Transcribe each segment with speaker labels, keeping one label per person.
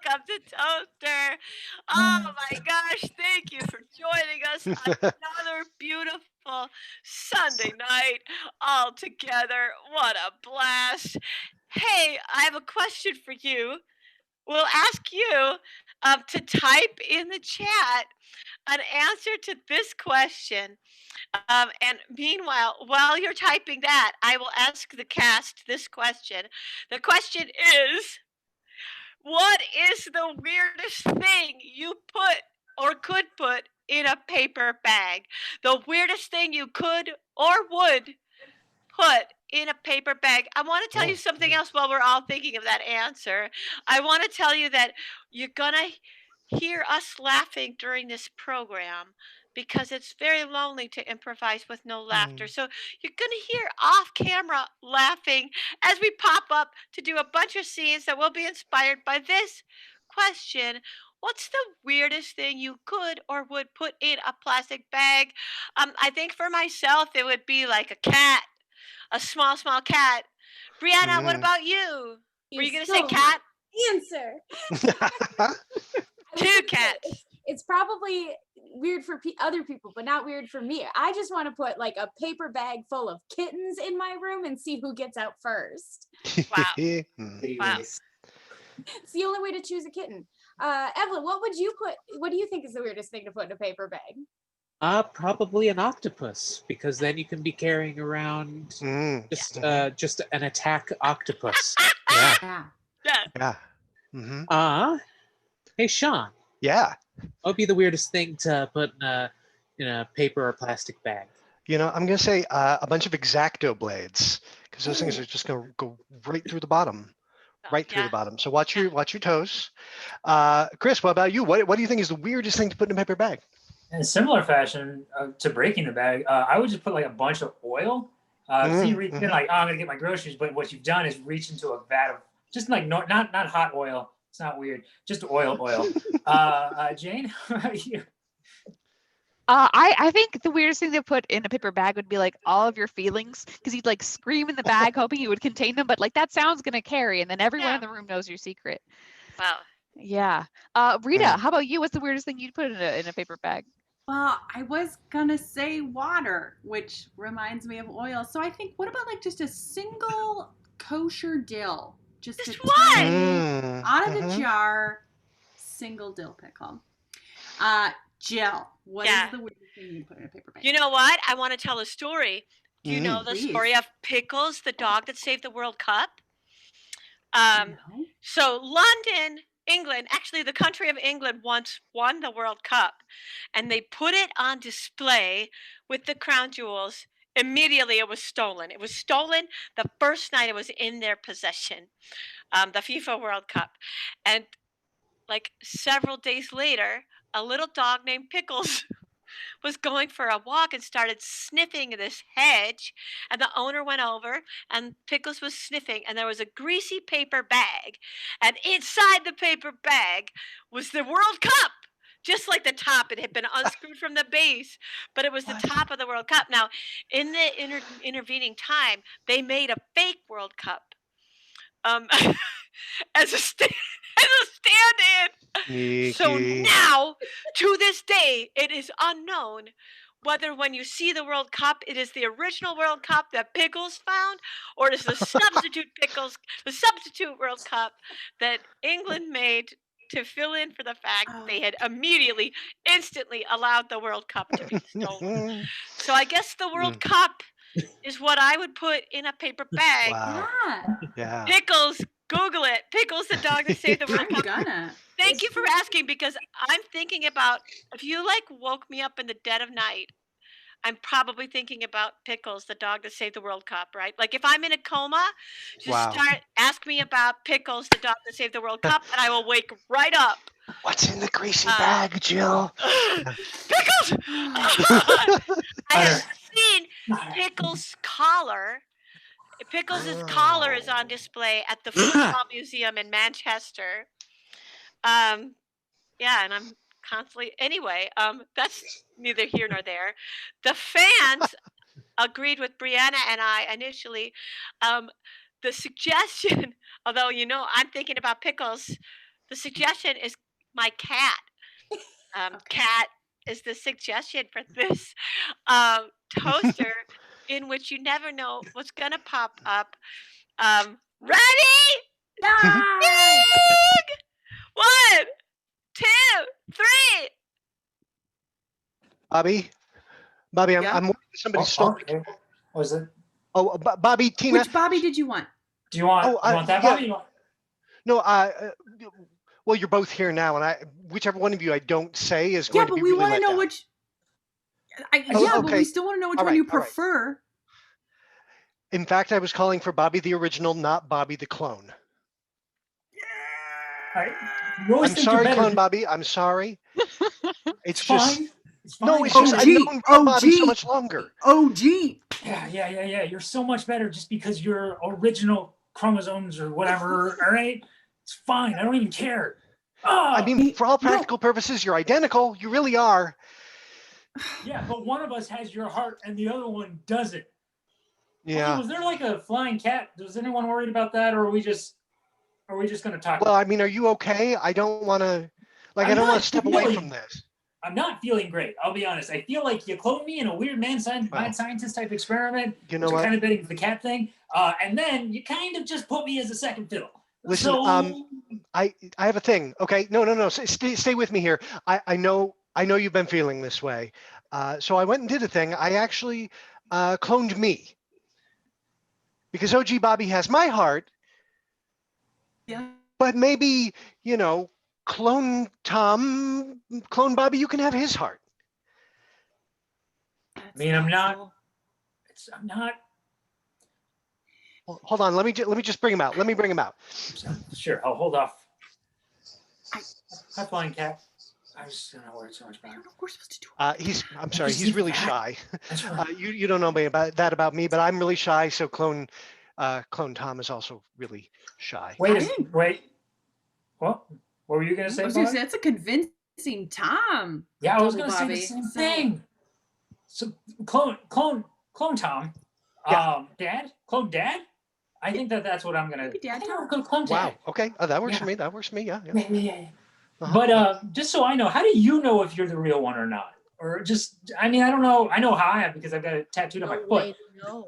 Speaker 1: welcome to Toaster. Oh my gosh, thank you for joining us on another beautiful Sunday night all together. What a blast. Hey, I have a question for you. We'll ask you to type in the chat an answer to this question. And meanwhile, while you're typing that, I will ask the cast this question. The question is, what is the weirdest thing you put or could put in a paper bag? The weirdest thing you could or would put in a paper bag. I want to tell you something else while we're all thinking of that answer. I want to tell you that you're going to hear us laughing during this program because it's very lonely to improvise with no laughter. So you're going to hear off camera laughing as we pop up to do a bunch of scenes that will be inspired by this question. What's the weirdest thing you could or would put in a plastic bag? I think for myself, it would be like a cat, a small, small cat. Brianna, what about you? Were
Speaker 2: You
Speaker 1: you going to say
Speaker 2: stole my
Speaker 1: cat?
Speaker 2: answer.
Speaker 1: Two cats.
Speaker 2: It's probably weird for other people, but not weird for me. I just want to put like a paper bag full of kittens in my room and see who gets out first.
Speaker 1: Wow.
Speaker 3: Wow.
Speaker 2: It's the only way to choose a kitten. Evelyn, what would you put? What do you think is the weirdest thing to put in a paper bag?
Speaker 3: Probably an octopus, because then you can be carrying around just an attack octopus.
Speaker 2: Yeah.
Speaker 4: Yeah. Mm-hmm.
Speaker 3: Hey, Sean.
Speaker 4: Yeah.
Speaker 3: What would be the weirdest thing to put in a paper or plastic bag?
Speaker 4: You know, I'm going to say a bunch of X-Acto blades, because those things are just going to go right through the bottom. Right through the bottom. So watch your toes. Chris, what about you? What do you think is the weirdest thing to put in a paper bag?
Speaker 5: In a similar fashion to breaking the bag, I would just put like a bunch of oil. So you reach in like, oh, I'm gonna get my groceries, but what you've done is reach into a vat of just like not hot oil. It's not weird, just oil. Jane, how about you?
Speaker 6: I think the weirdest thing to put in a paper bag would be like all of your feelings, because you'd like scream in the bag hoping you would contain them, but like that sound's gonna carry, and then everyone in the room knows your secret.
Speaker 1: Wow.
Speaker 6: Yeah. Rita, how about you? What's the weirdest thing you'd put in a paper bag?
Speaker 7: Well, I was gonna say water, which reminds me of oil. So I think, what about like just a single kosher dill? Just
Speaker 1: one
Speaker 7: out of the jar, single dill pickle. Jill, what is the weirdest thing you put in a paper bag?
Speaker 1: You know what? I want to tell a story. Do you know the story of Pickles, the dog that saved the World Cup? So London, England, actually the country of England once won the World Cup, and they put it on display with the crown jewels. Immediately it was stolen. It was stolen the first night it was in their possession, the FIFA World Cup. And like several days later, a little dog named Pickles was going for a walk and started sniffing this hedge, and the owner went over and Pickles was sniffing, and there was a greasy paper bag, and inside the paper bag was the World Cup. Just like the top, it had been unscrewed from the base, but it was the top of the World Cup. Now, in the intervening time, they made a fake World Cup as a stand-in. So now, to this day, it is unknown whether when you see the World Cup, it is the original World Cup that Pickles found, or it is the substitute World Cup that England made to fill in for the fact that they had instantly allowed the World Cup to be stolen. So I guess the World Cup is what I would put in a paper bag.
Speaker 4: Wow. Yeah.
Speaker 1: Pickles, Google it. Pickles, the dog that saved the World Cup. Thank you for asking, because I'm thinking about, if you like woke me up in the dead of night, I'm probably thinking about Pickles, the dog that saved the World Cup, right? Like if I'm in a coma, just ask me about Pickles, the dog that saved the World Cup, and I will wake right up.
Speaker 4: What's in the greasy bag, Jill?
Speaker 1: Pickles! I have seen Pickles' collar. Pickles' collar is on display at the Football Museum in Manchester. And I'm constantly anyway. That's neither here nor there. The fans agreed with Brianna and I initially. The suggestion, although I'm thinking about Pickles, The suggestion is my cat. Cat is the suggestion for this toaster in which you never know what's gonna pop up. Ready?
Speaker 2: Yay!
Speaker 1: Big! 1, 2, 3.
Speaker 4: Bobby,
Speaker 7: Yeah?
Speaker 4: I'm worried that somebody stole.
Speaker 5: Okay. Was it?
Speaker 4: Oh, Bobby, Tina.
Speaker 7: Which Bobby did you want?
Speaker 5: Do you want?
Speaker 4: Oh,
Speaker 5: you want that,
Speaker 4: yeah.
Speaker 5: Bobby? You want-
Speaker 4: No, well, you're both here now, and whichever one of you I don't say is
Speaker 7: Yeah,
Speaker 4: going to
Speaker 7: but
Speaker 4: be
Speaker 7: we
Speaker 4: really
Speaker 7: want to
Speaker 4: let
Speaker 7: know
Speaker 4: down.
Speaker 7: which.
Speaker 4: Oh,
Speaker 7: Yeah, but
Speaker 4: okay.
Speaker 7: we still want to know which
Speaker 4: All
Speaker 7: one you
Speaker 4: right, all right.
Speaker 7: prefer.
Speaker 4: In fact, I was calling for Bobby the original, not Bobby the clone.
Speaker 5: All right. You always
Speaker 4: I'm
Speaker 5: think you're
Speaker 4: sorry,
Speaker 5: better.
Speaker 4: Clone Bobby. I'm sorry.
Speaker 5: It's
Speaker 4: just
Speaker 5: fine. It's fine.
Speaker 4: no. It's
Speaker 5: Oh,
Speaker 4: just I've
Speaker 7: OG,
Speaker 4: known Clone Bobby so
Speaker 7: OG.
Speaker 4: much longer.
Speaker 7: OG.
Speaker 5: Yeah. You're so much better just because you're original chromosomes or whatever. All right. It's fine. I don't even care.
Speaker 4: I mean, for all practical purposes, you're identical. You really are.
Speaker 5: Yeah, but one of us has your heart and the other one doesn't.
Speaker 4: Yeah.
Speaker 5: Also, was there like a flying cat? Was anyone worried about that, or are we just gonna talk?
Speaker 4: Well, I mean, are you okay? I don't want to, like,
Speaker 5: I'm
Speaker 4: I don't want
Speaker 5: not
Speaker 4: to step away
Speaker 5: really-
Speaker 4: from this.
Speaker 5: I'm not feeling great. I'll be honest. I feel like you cloned me in a weird mad scientist type experiment.
Speaker 4: You know
Speaker 5: which
Speaker 4: what?
Speaker 5: kind of betting the cat thing. And then you kind of just put me as a second fiddle.
Speaker 4: Listen,
Speaker 5: So,
Speaker 4: I have a thing. Okay, no. Stay with me here. I know you've been feeling this way. So I went and did a thing. I actually cloned me because OG Bobby has my heart.
Speaker 7: Yeah.
Speaker 4: But maybe clone Bobby. You can have his heart.
Speaker 5: I mean, I'm not. I'm not.
Speaker 4: Well, hold on. Let me just bring him out. Let me bring him out.
Speaker 5: Sure, I'll hold off. Hi, flying cat. I just don't know where it's so much better.
Speaker 7: We're supposed to do.
Speaker 4: I'm sorry. He's really shy.
Speaker 5: That's right.
Speaker 4: You don't know me about me, but I'm really shy. So clone Tom is also really shy.
Speaker 5: Wait. What? What were you gonna say?
Speaker 7: I was gonna
Speaker 5: Bobby?
Speaker 7: say that's a convincing Tom.
Speaker 5: Yeah, I was
Speaker 7: Double
Speaker 5: gonna say
Speaker 7: Bobby.
Speaker 5: the same
Speaker 7: So-
Speaker 5: thing. So clone Tom.
Speaker 4: Yeah.
Speaker 5: Dad, clone Dad. I think that's what I'm gonna.
Speaker 7: Maybe Dad
Speaker 5: I think
Speaker 7: Tom.
Speaker 5: I'm gonna clone Dad.
Speaker 4: Wow. Okay. That works
Speaker 5: Yeah.
Speaker 4: for me. That works for me. Yeah.
Speaker 5: Yeah.
Speaker 4: Uh-huh.
Speaker 5: But just so I know, how do you know if you're the real one or not? Or just, I mean, I don't know. I know how I am because I've got it tattooed on my foot.
Speaker 2: No.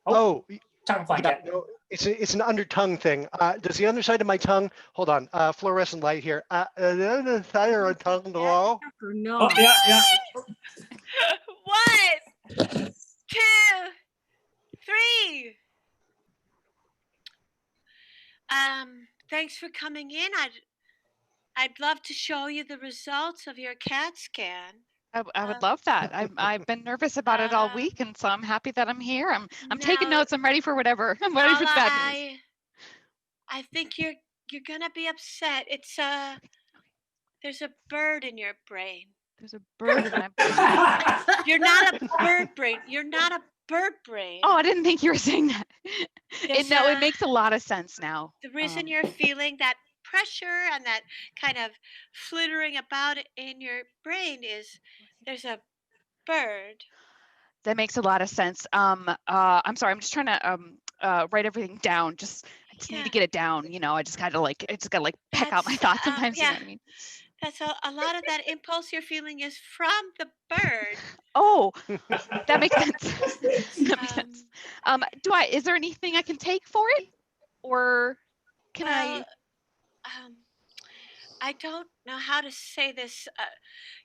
Speaker 4: Oh,
Speaker 5: Talking flying
Speaker 4: yeah,
Speaker 5: cat.
Speaker 4: no, it's an under tongue thing. Does the underside of my tongue? Hold on. Fluorescent light here. The underside of my tongue glow.
Speaker 2: No.
Speaker 5: Oh, yeah.
Speaker 1: 1, 2, 3. Thanks for coming in. I'd love to show you the results of your CAT scan.
Speaker 6: I would love that. I've been nervous about it all
Speaker 1: uh,
Speaker 6: week, and so I'm happy that I'm here. I'm taking
Speaker 1: now-
Speaker 6: notes. I'm ready for whatever. I'm ready for the bad news.
Speaker 1: I think you're gonna be upset. It's there's a bird in your brain.
Speaker 6: There's a bird in my brain.
Speaker 1: You're not a bird brain. You're not a bird brain.
Speaker 6: Oh, I didn't think you were saying that.
Speaker 1: There's
Speaker 6: No, it
Speaker 1: a-
Speaker 6: makes a lot of sense now.
Speaker 1: The reason you're feeling that pressure and that kind of flittering about in your brain is there's a bird.
Speaker 6: That makes a lot of sense. I'm sorry. I'm just trying to write everything down. I just need
Speaker 1: Yeah.
Speaker 6: to get it down. I just gotta peck out my
Speaker 1: That's,
Speaker 6: thoughts sometimes. You know
Speaker 1: yeah.
Speaker 6: what I mean?
Speaker 1: That's a lot of that impulse you're feeling is from the bird.
Speaker 6: Oh, that makes sense. That makes
Speaker 1: Um,
Speaker 6: sense. Is there anything I can take for it, or can I?
Speaker 1: I don't know how to say this.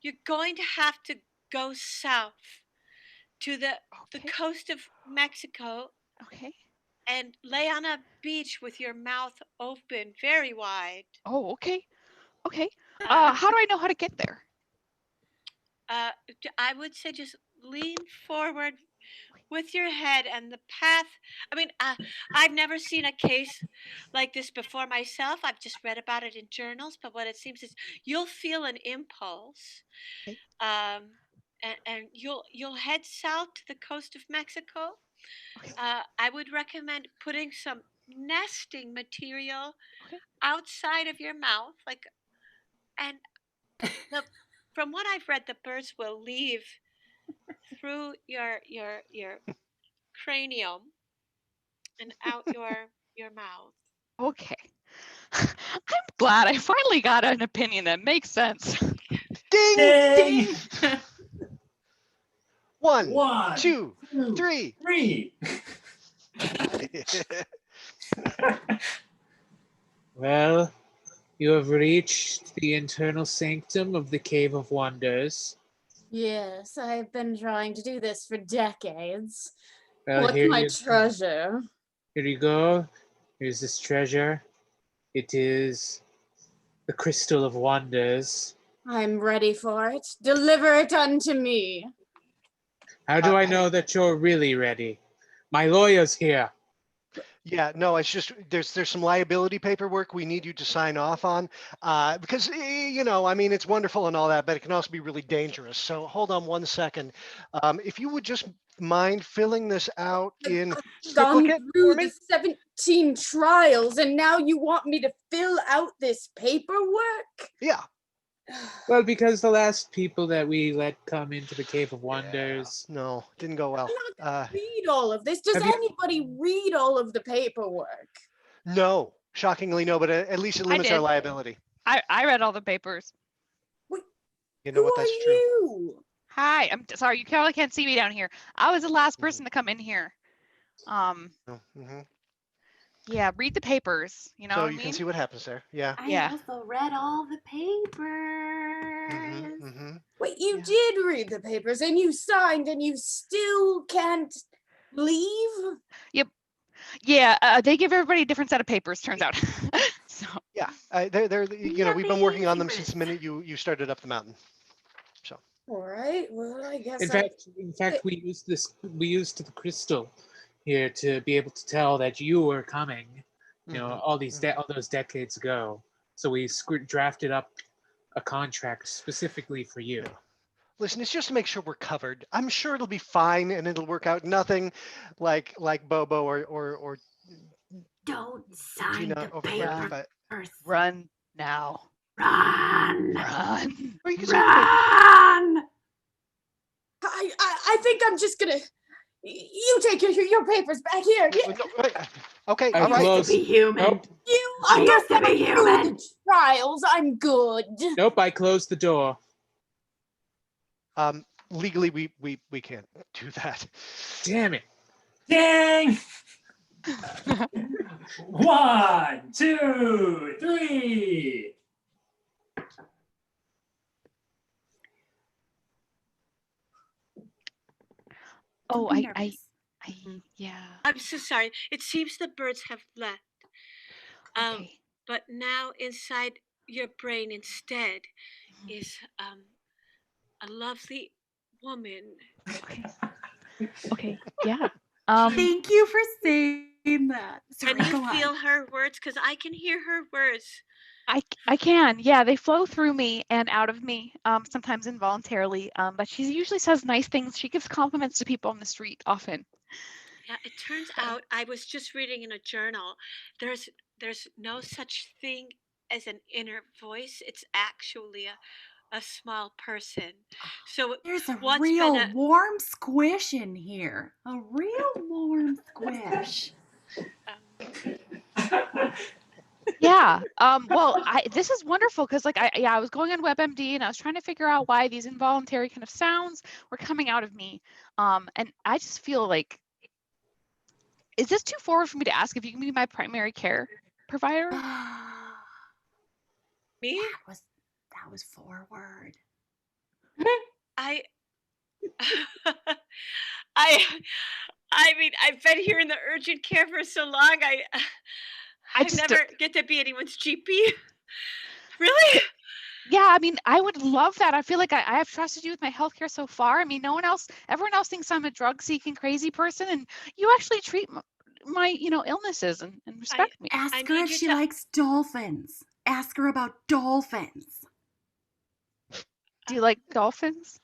Speaker 1: You're going to have to go south to the
Speaker 6: Okay.
Speaker 1: coast of Mexico
Speaker 6: Okay.
Speaker 1: and lay on a beach with your mouth open very wide.
Speaker 6: Oh, okay. Okay.
Speaker 1: Uh,
Speaker 6: How do I know how to get there?
Speaker 1: I would say just lean forward with your head and the path. I mean, I've never seen a case like this before myself. I've just read about it in journals, but what it seems is you'll feel an impulse,
Speaker 6: Okay.
Speaker 1: and you'll head south to the coast of Mexico.
Speaker 6: Okay.
Speaker 1: I would recommend putting some nesting material
Speaker 6: Okay.
Speaker 1: outside of your mouth, and from what I've read, the birds will leave through your cranium and out your mouth.
Speaker 6: Okay. I'm glad I finally got an opinion that makes sense.
Speaker 4: Ding!
Speaker 5: Ding!
Speaker 4: One,
Speaker 5: One,
Speaker 4: two,
Speaker 5: two,
Speaker 4: three.
Speaker 5: three.
Speaker 3: Well, you have reached the internal sanctum of the Cave of Wonders.
Speaker 2: Yes, I've been trying to do this for decades.
Speaker 3: Well,
Speaker 2: What's
Speaker 3: here
Speaker 2: my
Speaker 3: you,
Speaker 2: treasure?
Speaker 3: here you go. Here's this treasure. It is the Crystal of Wonders.
Speaker 2: I'm ready for it. Deliver it unto me.
Speaker 3: How do I know that you're really ready? My lawyer's here.
Speaker 4: Yeah, no, it's just there's some liability paperwork we need you to sign off on because I mean it's wonderful and all that, but it can also be really dangerous. So hold on one second. If you would just mind filling this out in
Speaker 2: Gone
Speaker 4: triplicate
Speaker 2: through
Speaker 4: for me?
Speaker 2: the 17 trials, and now you want me to fill out this paperwork?
Speaker 4: Yeah.
Speaker 3: Well, because the last people that we let come into the Cave of Wonders.
Speaker 4: No, didn't go well.
Speaker 2: I'm not gonna read all of this. Does
Speaker 3: have you-
Speaker 2: anybody read all of the paperwork?
Speaker 4: No, shockingly no, but at least it limits our
Speaker 6: did.
Speaker 4: liability.
Speaker 6: I read all the papers.
Speaker 4: You know
Speaker 2: Who
Speaker 4: what?
Speaker 2: are
Speaker 4: That's true.
Speaker 6: Oh, Hi, I'm sorry, you probably can't see me down here. I was the last person to come in here.
Speaker 4: Mm-hmm.
Speaker 6: Yeah, read the papers. You know
Speaker 4: So
Speaker 6: what I
Speaker 4: you
Speaker 6: mean?
Speaker 4: can see what happens there. Yeah.
Speaker 7: I
Speaker 6: Yeah.
Speaker 7: also read all the papers.
Speaker 4: Mm-hmm.
Speaker 2: Wait, you
Speaker 7: Yeah.
Speaker 2: did read the papers and you signed and you still can't leave?
Speaker 6: Yeah, they give everybody a different set of papers, turns out. So
Speaker 4: Yeah. They're
Speaker 7: Yeah,
Speaker 4: we've been working on them
Speaker 7: papers.
Speaker 4: since the minute you started up the mountain.
Speaker 2: All right, well, I guess
Speaker 3: In fact, we used the crystal here to be able to tell that you were coming. You know,
Speaker 4: Mhm.
Speaker 3: all those decades ago. So we drafted up a contract specifically for you.
Speaker 4: Yeah. Listen, it's just to make sure we're covered. I'm sure it'll be fine and it'll work out. Nothing like Bobo or
Speaker 7: Don't sign
Speaker 4: Gina
Speaker 7: the
Speaker 4: over here.
Speaker 7: papers.
Speaker 4: But
Speaker 6: run now.
Speaker 7: Run!
Speaker 6: Run.
Speaker 4: or you can say, okay,
Speaker 7: Run!
Speaker 2: I think I'm just gonna. You take your papers back here.
Speaker 4: no, wait, okay,
Speaker 3: I
Speaker 4: all right.
Speaker 3: close-
Speaker 7: To be human.
Speaker 3: Nope,
Speaker 2: You
Speaker 7: I used
Speaker 2: don't
Speaker 7: to
Speaker 2: wanna
Speaker 7: be
Speaker 2: do
Speaker 7: human.
Speaker 2: the trials. I'm good.
Speaker 3: nope. I closed the door.
Speaker 4: Legally, we can't do that.
Speaker 3: Damn it.
Speaker 5: Ding! 1, 2, 3.
Speaker 6: Oh,
Speaker 7: Don't be
Speaker 6: I
Speaker 7: nervous.
Speaker 6: yeah.
Speaker 1: I'm so sorry. It seems the birds have left.
Speaker 6: Okay.
Speaker 1: But now inside your brain instead is a lovely woman.
Speaker 6: Okay. Okay. Yeah.
Speaker 7: Thank you for saying that. Sorry,
Speaker 1: Can
Speaker 7: go
Speaker 1: you
Speaker 7: on.
Speaker 1: feel her words? Because I can hear her words.
Speaker 6: I can. Yeah, they flow through me and out of me, sometimes involuntarily. But she usually says nice things. She gives compliments to people on the street often.
Speaker 1: Yeah, it turns out I was just reading in a journal. There's no such thing as an inner voice. It's actually a small person. So
Speaker 7: There's a
Speaker 1: what's
Speaker 7: real
Speaker 1: been a
Speaker 7: warm squish in here. A real warm squish.
Speaker 6: Yeah. Well, this is wonderful because I was going on WebMD and I was trying to figure out why these involuntary kind of sounds were coming out of me. And I just feel like, is this too forward for me to ask if you can be my primary care provider?
Speaker 1: me?
Speaker 7: That was forward.
Speaker 1: I I mean, I've been here in the urgent care for so long. I
Speaker 6: just
Speaker 1: never get to be anyone's GP. Really?
Speaker 6: Yeah, I mean, I would love that. I feel like I have trusted you with my healthcare so far. I mean, everyone else thinks I'm a drug-seeking crazy person, and you actually treat my illnesses and respect me.
Speaker 7: Ask
Speaker 1: I
Speaker 7: her
Speaker 1: need
Speaker 7: if
Speaker 1: you
Speaker 7: she
Speaker 1: to-
Speaker 7: likes dolphins. Ask her about dolphins.
Speaker 6: Do you like dolphins?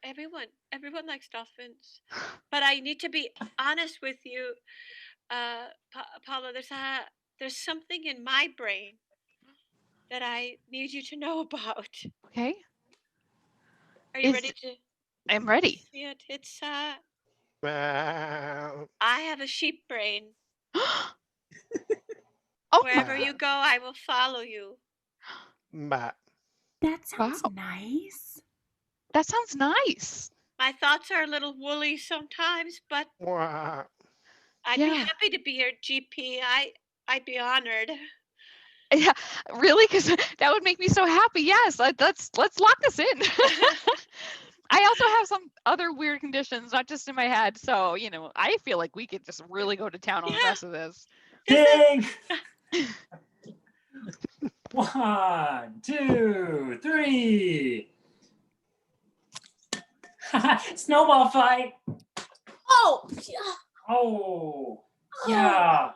Speaker 1: Everyone likes dolphins, but I need to be honest with you, Paula. There's something in my brain that I need you to know about.
Speaker 6: Okay,
Speaker 1: Are you
Speaker 6: Is-
Speaker 1: ready to
Speaker 6: I'm ready.
Speaker 1: see it? It's
Speaker 4: Wow.
Speaker 1: I have a sheep brain.
Speaker 6: Oh,
Speaker 1: Wherever you go, I will follow you.
Speaker 4: Matt.
Speaker 7: That sounds
Speaker 6: Wow.
Speaker 7: nice.
Speaker 6: That sounds nice.
Speaker 1: My thoughts are a little woolly sometimes, but
Speaker 4: Wah.
Speaker 1: I'd be
Speaker 6: Yeah.
Speaker 1: happy to be your GP. I'd be honored.
Speaker 6: Yeah, really? Because that would make me so happy. Yes, let's lock this in. I also have some other weird conditions, not just in my head. So, I feel like we could just really go to town on the
Speaker 1: Yeah.
Speaker 6: rest of this.
Speaker 5: Ding! 1, 2, 3. Snowball fight.
Speaker 2: Oh,
Speaker 5: Oh, yeah.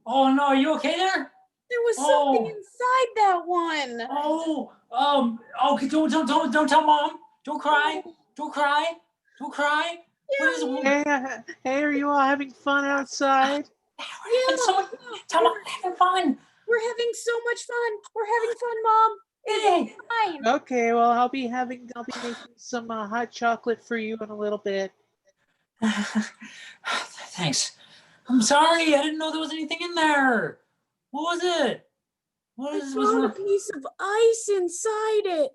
Speaker 5: Oh no, are you okay there?
Speaker 2: there was
Speaker 5: Oh.
Speaker 2: something inside that one.
Speaker 5: Oh, okay. Don't tell mom. Don't cry. Don't cry. Don't cry. What is it?
Speaker 3: Hey, are you all having fun outside?
Speaker 5: We're having so much. Tell mom we're having fun.
Speaker 2: We're having so much fun. We're having fun, Mom. It's
Speaker 5: Yay.
Speaker 2: fine.
Speaker 3: Okay, well, I'll be making some hot chocolate for you in a little bit.
Speaker 5: Thanks. I'm sorry. I didn't know there was anything in there. What was it? What
Speaker 2: I
Speaker 5: is
Speaker 2: found a
Speaker 5: was
Speaker 2: piece of ice inside it.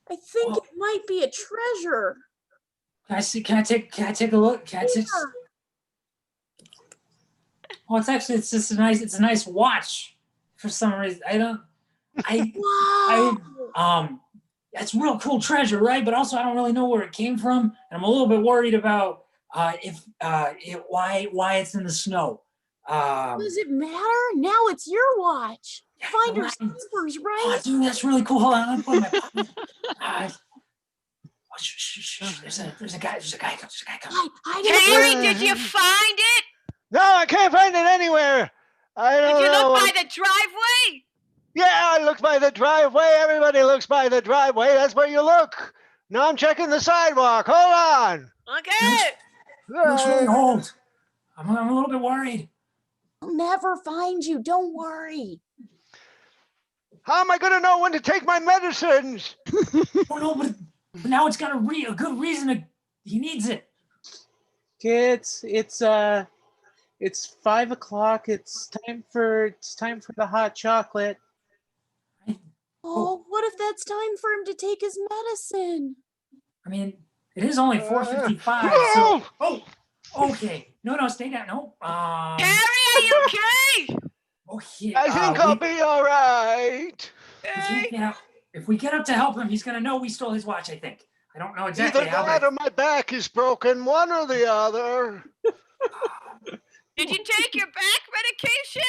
Speaker 2: I think
Speaker 5: Oh.
Speaker 2: it might be a treasure.
Speaker 5: Can I see? Can I take a look? Can I take?
Speaker 2: Yeah.
Speaker 5: Oh, it's just a nice watch. For some reason,
Speaker 2: Wow.
Speaker 5: That's real cool treasure, right? But also, I don't really know where it came from, and I'm a little bit worried about why it's in the snow.
Speaker 2: Does it matter? Now it's your watch. Find your
Speaker 5: right.
Speaker 2: slippers,
Speaker 5: Oh,
Speaker 2: right?
Speaker 5: dude, that's really cool. Hold on, let me put it in my pocket. Shh. There's a guy coming.
Speaker 2: Hide it.
Speaker 1: Harry, did you find it?
Speaker 4: No, I can't find it anywhere. I
Speaker 1: Did
Speaker 4: don't
Speaker 1: you
Speaker 4: know.
Speaker 1: look by the driveway?
Speaker 4: Yeah, I looked by the driveway. Everybody looks by the driveway. That's where you look. Now I'm checking the sidewalk. Hold on.
Speaker 1: Okay.
Speaker 5: It looks really old. I'm a little bit worried.
Speaker 2: I'll never find you. Don't worry.
Speaker 4: How am I going to know when to take my medicines?
Speaker 5: Oh no, but now it's got a good reason he needs it.
Speaker 3: Kids, it's 5 o'clock. It's time for the hot chocolate.
Speaker 2: Oh, what if that's time for him to take his medicine?
Speaker 5: I mean, it is only 4:55.
Speaker 4: Oh!
Speaker 5: So, okay. No, stay down. No.
Speaker 1: Harry, are you okay?
Speaker 5: Okay.
Speaker 4: I think I'll be all right.
Speaker 1: Okay.
Speaker 5: If we get up to help him, he's gonna know we stole his watch. I think. I don't know exactly
Speaker 4: Either
Speaker 5: how.
Speaker 4: that or my back is broken, one or the other.
Speaker 1: Did you take your back medication?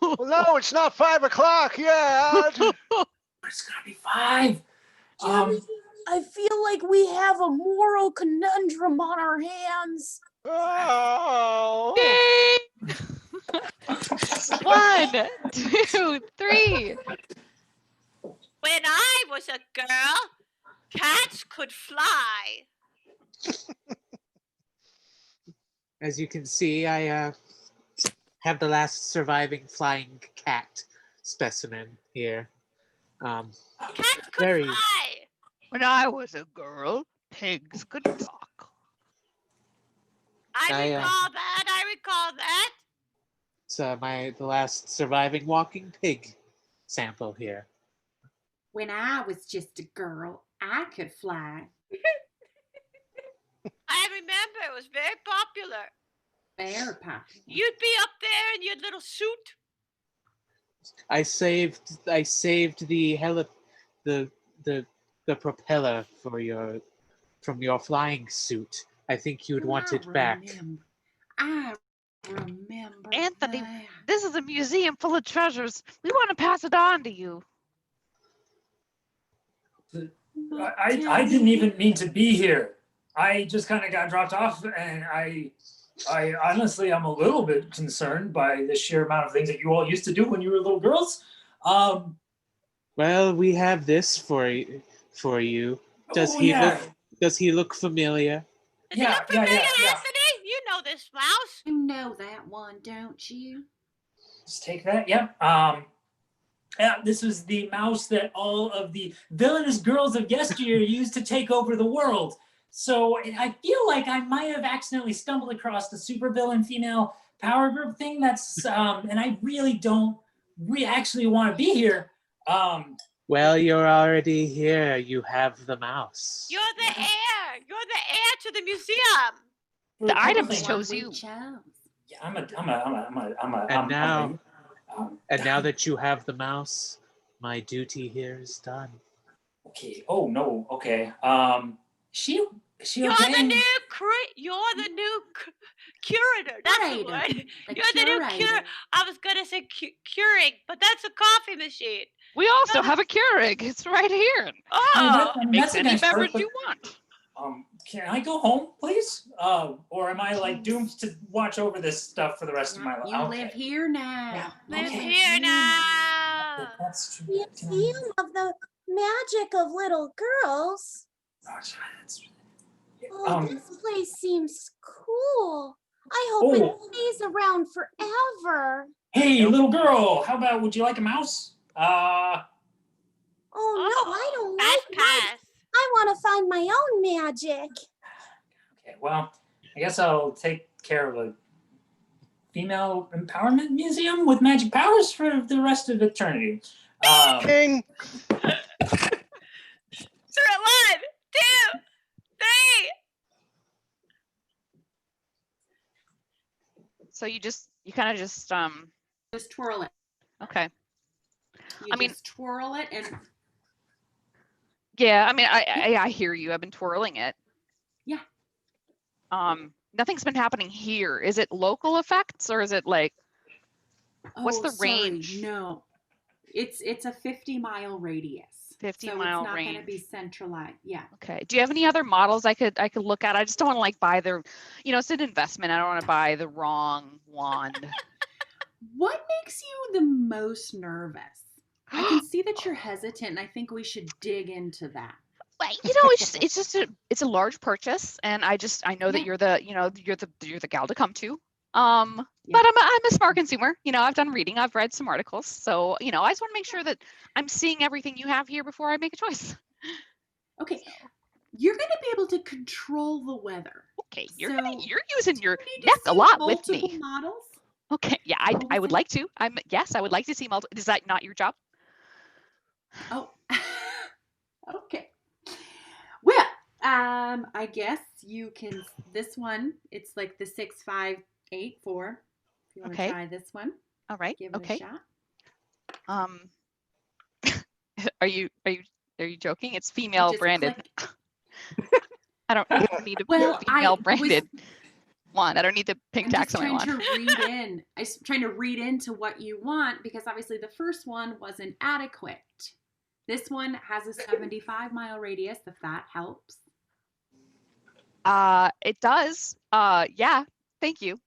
Speaker 4: Well, no, it's not 5 o'clock yet.
Speaker 5: It's gonna be 5.
Speaker 2: Jerry, I feel like we have a moral conundrum on our hands.
Speaker 4: Oh.
Speaker 6: Ding! 1, 2, 3.
Speaker 1: When I was a girl, cats could fly.
Speaker 3: As you can see, I have the last surviving flying cat specimen here.
Speaker 1: Cats could
Speaker 3: Very-
Speaker 1: fly.
Speaker 6: When I was a girl, pigs could talk.
Speaker 1: I
Speaker 3: I,
Speaker 1: recall that.
Speaker 3: It's the last surviving walking pig sample here.
Speaker 7: When I was just a girl, I could fly.
Speaker 1: I remember it was very popular.
Speaker 7: Very popular.
Speaker 1: You'd be up there in your little suit.
Speaker 3: I saved the propeller from your flying suit. I think you'd want it back.
Speaker 7: I remember.
Speaker 6: Anthony,
Speaker 7: that.
Speaker 6: this is a museum full of treasures. We want to pass it on to you.
Speaker 5: I didn't even mean to be here. I just kind of got dropped off, and I honestly, I'm a little bit concerned by the sheer amount of things that you all used to do when you were little girls.
Speaker 3: Well, we have this for you. Does he look familiar?
Speaker 1: Does
Speaker 5: Yeah,
Speaker 1: it look familiar,
Speaker 5: yeah.
Speaker 1: Anthony? You know this mouse.
Speaker 7: You know that one, don't you?
Speaker 5: Just take that. Yep. Yeah, this was the mouse that all of the villainous girls of yesteryear used to take over the world. So I feel like I might have accidentally stumbled across the supervillain female power group thing. That's and I really don't actually want to be here.
Speaker 3: Well, you're already here. You have the mouse.
Speaker 1: You're the heir. You're the heir to the museum.
Speaker 6: The items
Speaker 7: The one
Speaker 6: chose
Speaker 7: we
Speaker 6: you.
Speaker 7: chose.
Speaker 5: Yeah, I'm
Speaker 3: And now,
Speaker 5: um,
Speaker 3: and now that you have the mouse, my duty here is done.
Speaker 5: okay. Oh no. Okay. She
Speaker 1: You're
Speaker 5: obeying?
Speaker 1: the new curator. That's the
Speaker 7: Curator.
Speaker 1: word.
Speaker 7: The
Speaker 1: You're the new
Speaker 7: curator.
Speaker 1: curator. I was gonna say curing, but that's a coffee machine.
Speaker 6: We also have a Keurig. It's right here.
Speaker 1: Oh,
Speaker 6: It makes
Speaker 5: That's
Speaker 6: any
Speaker 5: against her,
Speaker 6: beverage
Speaker 5: but-
Speaker 6: you want.
Speaker 5: Can I go home, please? Or am I like doomed to watch over this stuff for the rest of my life?
Speaker 7: You live here now.
Speaker 5: Yeah,
Speaker 1: live
Speaker 5: okay.
Speaker 1: here now.
Speaker 5: That's true.
Speaker 2: Museum of the Magic of Little Girls. Oh, this place seems cool. I hope it stays around forever.
Speaker 5: Hey, little girl, how about, would you like a mouse?
Speaker 2: Oh, no, I don't like
Speaker 1: Pass.
Speaker 2: magic. I want to find my own magic.
Speaker 5: Okay, well, I guess I'll take care of a female empowerment museum with magic powers for the rest of eternity.
Speaker 4: Ding.
Speaker 1: 1, 2, 3.
Speaker 6: So you kind of just
Speaker 7: Just twirl it.
Speaker 6: okay.
Speaker 7: You
Speaker 6: I mean-
Speaker 7: just twirl it and
Speaker 6: Yeah, I mean, I hear you. I've been twirling it.
Speaker 7: Yeah.
Speaker 6: Nothing's been happening here. Is it local effects or is it like What's the
Speaker 7: sorry,
Speaker 6: range?
Speaker 7: No. It's a 50-mile radius.
Speaker 6: 50-mile
Speaker 7: So it's not going to
Speaker 6: range?
Speaker 7: be centralized. Yeah.
Speaker 6: Okay. Do you have any other models I could look at? I just don't want to like buy the, it's an investment. I don't want to buy the wrong wand.
Speaker 7: What makes you the most nervous? I can see that you're hesitant, and I think we should dig into that.
Speaker 6: Well, it's a large purchase, and I know that
Speaker 7: Yeah.
Speaker 6: you're the gal to come to. But I'm a smart consumer. I've done reading, I've read some articles, so I just want to make sure that I'm seeing everything you have here before I make a choice.
Speaker 7: Okay. You're going to be able to control the weather.
Speaker 6: Okay, you're
Speaker 7: So,
Speaker 6: using your
Speaker 7: You need to
Speaker 6: neck a
Speaker 7: see
Speaker 6: lot with
Speaker 7: multiple
Speaker 6: me.
Speaker 7: models.
Speaker 6: Okay, yeah, I would like to. Yes, I would like to see multiple. Is that not your job?
Speaker 7: Oh, okay. Well, I guess you can. This one, it's like the 6584. If you want to
Speaker 6: Okay.
Speaker 7: try this one,
Speaker 6: All right.
Speaker 7: give it a
Speaker 6: Okay.
Speaker 7: shot.
Speaker 6: Are you joking? It's female
Speaker 7: Just
Speaker 6: branded.
Speaker 7: click.
Speaker 6: I don't need a
Speaker 7: Well,
Speaker 6: female branded one. I don't need the pink
Speaker 7: I'm just
Speaker 6: tax on my
Speaker 7: trying
Speaker 6: one.
Speaker 7: to read in. I'm trying to read into what you want because obviously the first one wasn't adequate. This one has a 75-mile radius, if that helps.
Speaker 6: It does. Yeah. Thank you.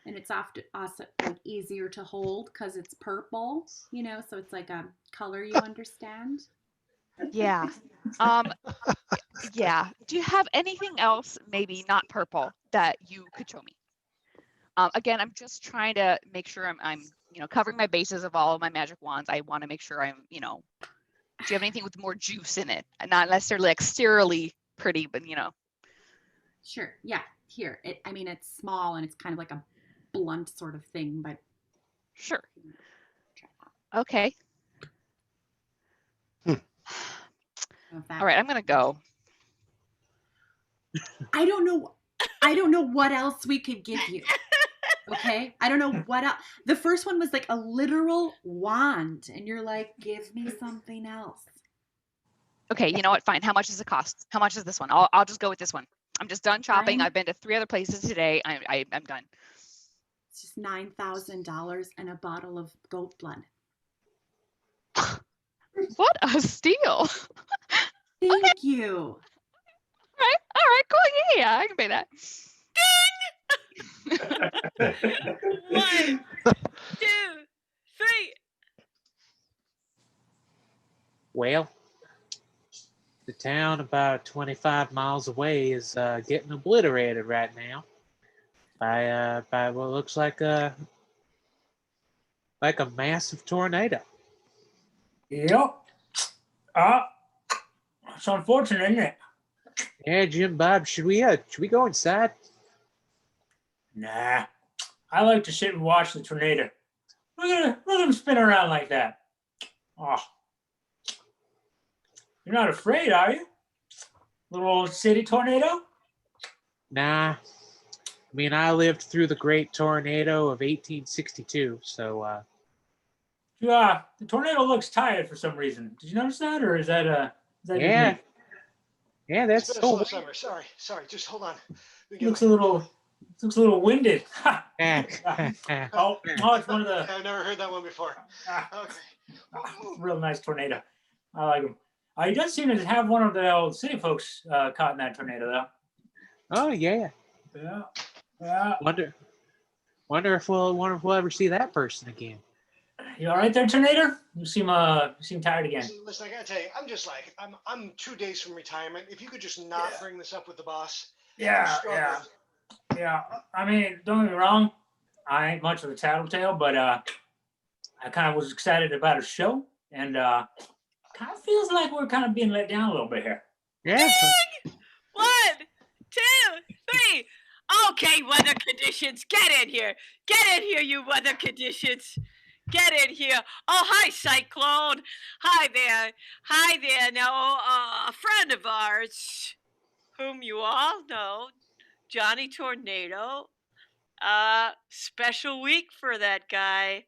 Speaker 7: And it's often also like easier to hold because it's purple, so it's like a color you understand.
Speaker 6: Yeah. Yeah. Do you have anything else, maybe not purple, that you could show me? Again, I'm just trying to make sure I'm covering my bases of all of my magic wands. I want to make sure I'm, do you have anything with more juice in it? Not necessarily exteriorly pretty, but
Speaker 7: Sure. Yeah. Here. It's small and it's kind of like a blunt sort of thing, but
Speaker 6: sure.
Speaker 7: try that.
Speaker 6: Okay.
Speaker 7: So if that-
Speaker 6: All right. I'm going to go.
Speaker 7: I don't know what else we could give you. Okay? I don't know what else. The first one was like a literal wand, and you're like, give me something else.
Speaker 6: Okay. You know what? Fine. How much does it cost? How much is this one? I'll just go with this one. I'm just done shopping.
Speaker 7: Fine.
Speaker 6: I've been to 3 other places today. I'm done.
Speaker 7: It's just $9,000 and a bottle of goat blood.
Speaker 6: What a steal.
Speaker 7: Thank you.
Speaker 6: All right, cool. Yeah, I can pay that.
Speaker 1: 1, 2, 3.
Speaker 3: Well, the town about 25 miles away is getting obliterated right now by what looks like a massive tornado.
Speaker 5: Yep. It's unfortunate, isn't it?
Speaker 3: Yeah, Jim Bob, should we go inside?
Speaker 5: Nah. I like to sit and watch the tornado. Look at him spin around like that. Oh, you're not afraid, are you? Little old city tornado?
Speaker 3: Nah. I mean, I lived through the great tornado of 1862, so
Speaker 5: Yeah, the tornado looks tired for some reason. Did you notice that, or is that just
Speaker 3: yeah.
Speaker 5: me?
Speaker 3: Yeah,
Speaker 4: It's
Speaker 3: that's
Speaker 4: been a slow
Speaker 3: so
Speaker 4: summer. Sorry. Just hold on. Let me
Speaker 5: It
Speaker 4: get
Speaker 5: looks
Speaker 4: my-
Speaker 5: a little winded.
Speaker 3: weird.
Speaker 5: Oh, it's one of the.
Speaker 4: I've never heard that one before.
Speaker 5: Ah,
Speaker 4: Okay.
Speaker 5: it's a real nice tornado. I like him. He does seem to have one of the old city folks caught in that tornado, though.
Speaker 3: Oh yeah.
Speaker 5: Yeah.
Speaker 3: Wonder if we'll ever see that person again.
Speaker 5: You all right there, tornado? You seem tired again.
Speaker 4: Listen, I gotta tell you, I'm just like I'm 2 days from retirement. If you could just not bring this up with the boss. I'm
Speaker 5: Yeah.
Speaker 4: struggling.
Speaker 5: I mean, don't get me wrong. I ain't much of a tattletale, but I kind of was excited about a show, and kind of feels like we're kind of being let down a little bit here.
Speaker 3: Yeah.
Speaker 1: 1, 2, 3. Okay, weather conditions, get in here. Get in here, you weather conditions. Get in here. Oh, hi, Cyclone. Hi there. Now, a friend of ours, whom you all know, Johnny Tornado. Special week for that guy.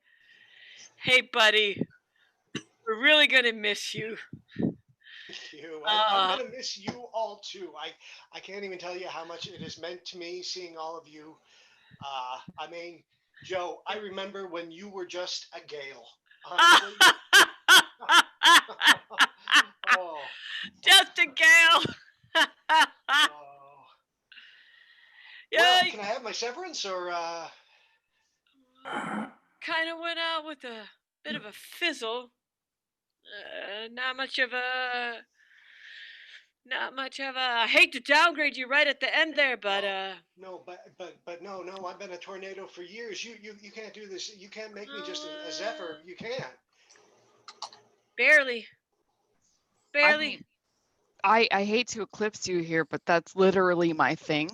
Speaker 1: Hey, buddy, we're really gonna miss you.
Speaker 4: You. I'm gonna miss you all too. I can't even tell you how much it has meant to me seeing all of you. I mean, Joe, I remember when you were just a Gale. Honestly. Oh.
Speaker 1: Just a gal.
Speaker 4: Oh.
Speaker 1: Yeah,
Speaker 4: Well, can I have my severance or?
Speaker 1: kind of went out with a bit of a fizzle. Not much of a. I hate to downgrade you right at the end there, but
Speaker 4: No, but no. I've been a tornado for years. You can't do this. You can't make me just a zephyr. You can't.
Speaker 1: barely.
Speaker 6: I mean, I hate to eclipse you here, but that's literally my thing.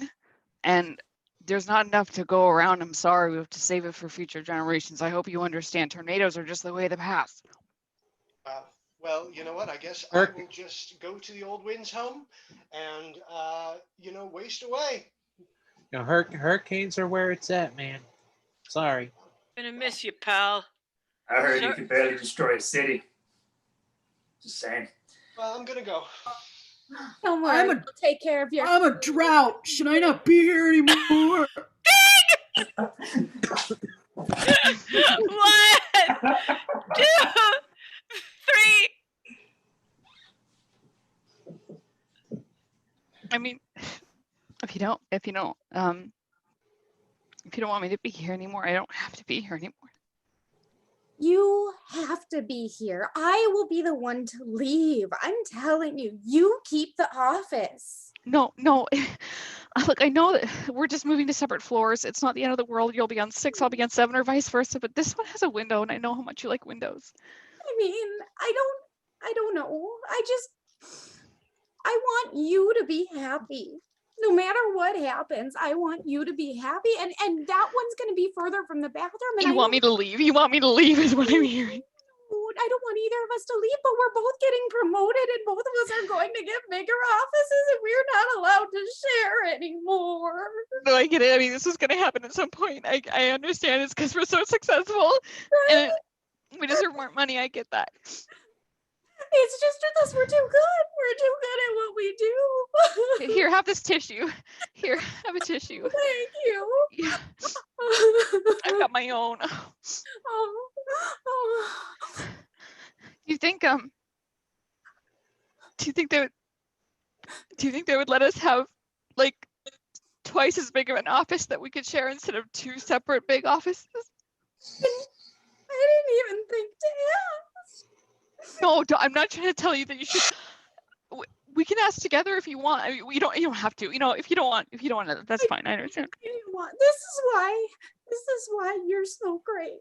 Speaker 6: And there's not enough to go around. I'm sorry. We have to save it for future generations. I hope you understand. Tornadoes are just the way of the past.
Speaker 4: Well, you know what? I guess I will just go to the old winds home and, waste away.
Speaker 3: You know, hurricanes are where it's at, man. Sorry.
Speaker 1: Gonna miss you, pal.
Speaker 5: I heard you could barely destroy a city. Just saying.
Speaker 4: Well, I'm gonna go.
Speaker 2: Don't worry, we'll take care of your.
Speaker 7: I'm a drought. Should I not be here anymore?
Speaker 1: 1, 2, 3.
Speaker 6: I mean, if you don't want me to be here anymore, I don't have to be here anymore.
Speaker 2: You have to be here. I will be the one to leave. I'm telling you, you keep the office.
Speaker 6: No. Look, I know that we're just moving to separate floors. It's not the end of the world. You'll be on 6, I'll be on 7, or vice versa. But this one has a window, and I know how much you like windows.
Speaker 2: I mean, I don't know. I want you to be happy. No matter what happens, I want you to be happy. And that one's going to be further from the bathroom. And
Speaker 6: You want me to leave? You want me to leave is what I'm hearing.
Speaker 2: I don't want either of us to leave, but we're both getting promoted and both of us are going to get bigger offices and we're not allowed to share anymore.
Speaker 6: No, I get it. I mean, this is going to happen at some point. I understand it's because we're so successful and we deserve more money. I get that.
Speaker 2: It's just with us, we're too good. We're too good at what we do.
Speaker 6: Here, have this tissue. Here, have a tissue.
Speaker 2: Thank you.
Speaker 6: Yeah, I've got my own. Do you think they would let us have like twice as big of an office that we could share instead of 2 separate big offices?
Speaker 2: I didn't even think to ask.
Speaker 6: No, I'm not trying to tell you that you should. We can ask together if you want. I mean, you don't have to. You know, if you don't want to, that's fine. I understand.
Speaker 2: This is why you're so great.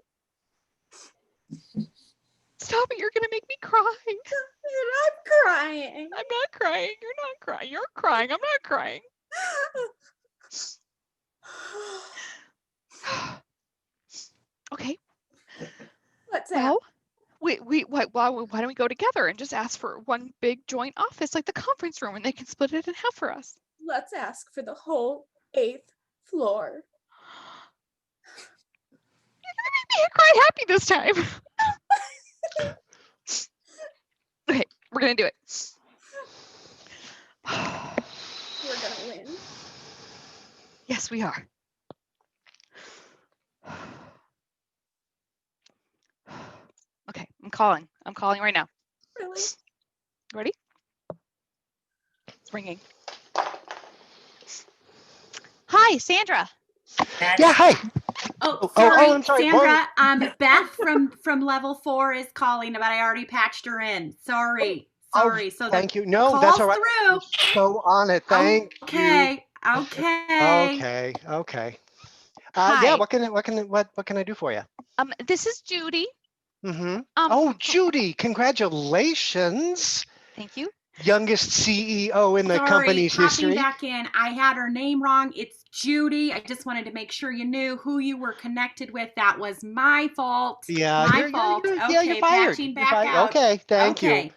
Speaker 6: Stop it! You're gonna make me cry.
Speaker 2: And I'm crying.
Speaker 6: I'm not crying. You're not crying. You're crying. I'm not crying. Okay.
Speaker 2: What's that?
Speaker 6: why don't we go together and just ask for one big joint office like the conference room, and they can split it in half for us?
Speaker 2: Let's ask for the whole 8th floor.
Speaker 6: You're quite happy this time. Okay, we're gonna do it.
Speaker 2: We're gonna win.
Speaker 6: Yes, we are. Okay, I'm calling. I'm calling right now.
Speaker 2: Really?
Speaker 6: Ready? It's ringing. Hi, Sandra.
Speaker 4: Yeah, hi.
Speaker 7: Oh,
Speaker 4: oh,
Speaker 7: sorry,
Speaker 4: I'm sorry,
Speaker 7: Sandra. Beth from level 4 is calling, but I already patched her in. Sorry. So
Speaker 4: Thank
Speaker 7: the
Speaker 4: you. No,
Speaker 7: call's
Speaker 4: that's all right.
Speaker 7: through.
Speaker 4: So on it. Thank you.
Speaker 7: Okay.
Speaker 4: Okay.
Speaker 6: Hi.
Speaker 4: Yeah. What can I do for you?
Speaker 6: This is Judy.
Speaker 4: Mm-hmm. Oh, Judy! Congratulations.
Speaker 6: Thank you.
Speaker 4: Youngest CEO in the
Speaker 7: Sorry,
Speaker 4: company's
Speaker 7: popping
Speaker 4: history.
Speaker 7: back in. I had her name wrong. It's Judy. I just wanted to make sure you knew who you were connected with. That was my fault.
Speaker 4: Yeah,
Speaker 7: My fault.
Speaker 4: You're,
Speaker 7: Okay,
Speaker 4: yeah, you're fired.
Speaker 7: patching
Speaker 4: You're
Speaker 7: back
Speaker 4: fired.
Speaker 7: out.
Speaker 4: Okay, thank you.